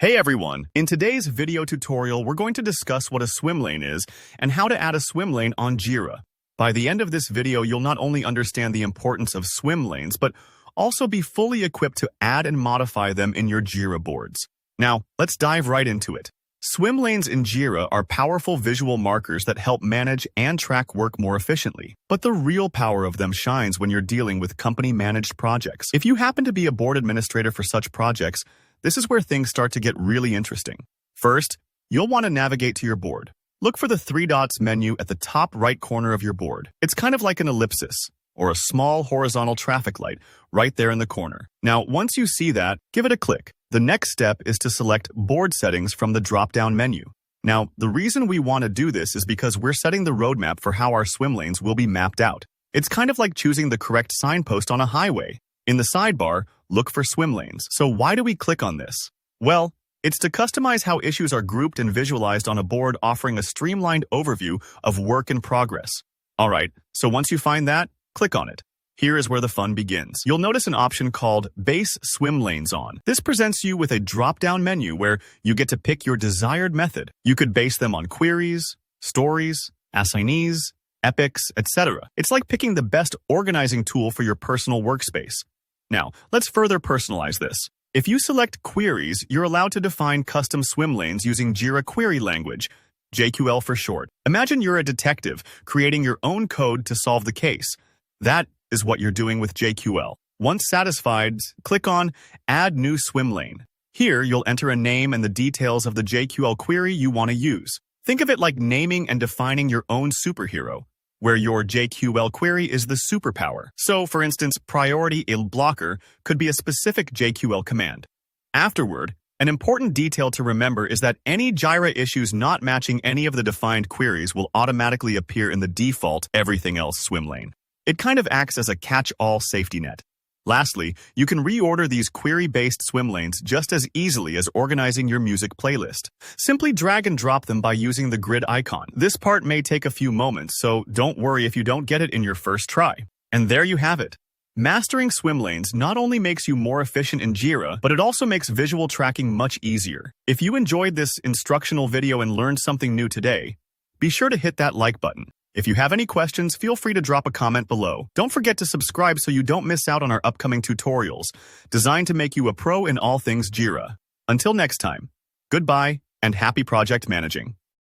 Hey everyone! In today's video tutorial, we're going to discuss what a swim lane is and how to add a swim lane on Jira. By the end of this video, you'll not only understand the importance of swim lanes, but also be fully equipped to add and modify them in your Jira boards. Now, let's dive right into it. Swim lanes in Jira are powerful visual markers that help manage and track work more efficiently. But the real power of them shines when you're dealing with company-managed projects. If you happen to be a board administrator for such projects, this is where things start to get really interesting. First, you'll want to navigate to your board. Look for the three dots menu at the top right corner of your board. It's kind of like an ellipsis, or a small horizontal traffic light, right there in the corner. Now, once you see that, give it a click. The next step is to select Board Settings from the drop-down menu. Now, the reason we want to do this is because we're setting the roadmap for how our swim lanes will be mapped out. It's kind of like choosing the correct signpost on a highway. In the sidebar, look for swim lanes. So why do we click on this? Well, it's to customize how issues are grouped and visualized on a board, offering a streamlined overview of work in progress. Alright, so once you find that, click on it. Here is where the fun begins. You'll notice an option called Base Swim Lanes On. This presents you with a drop-down menu where you get to pick your desired method. You could base them on queries, stories, assignees, epics, etc. It's like picking the best organizing tool for your personal workspace. Now, let's further personalize this. If you select queries, you're allowed to define custom swim lanes using Jira query language, JQL for short. Imagine you're a detective creating your own code to solve the case. That is what you're doing with JQL. Once satisfied, click on Add New Swim Lane. Here, you'll enter a name and the details of the JQL query you want to use. Think of it like naming and defining your own superhero, where your JQL query is the superpower. So, for instance, priority blocker could be a specific JQL command. Afterward, an important detail to remember is that any Jira issues not matching any of the defined queries will automatically appear in the default everything else swim lane. It kind of acts as a catch-all safety net. Lastly, you can reorder these query-based swim lanes just as easily as organizing your music playlist. Simply drag and drop them by using the grid icon. This part may take a few moments, so don't worry if you don't get it in your first try. And there you have it. Mastering swim lanes not only makes you more efficient in Jira, but it also makes visual tracking much easier. If you enjoyed this instructional video and learned something new today, be sure to hit that like button. If you have any questions, feel free to drop a comment below. Don't forget to subscribe so you don't miss out on our upcoming tutorials, designed to make you a pro in all things Jira. Until next time, goodbye and happy project managing.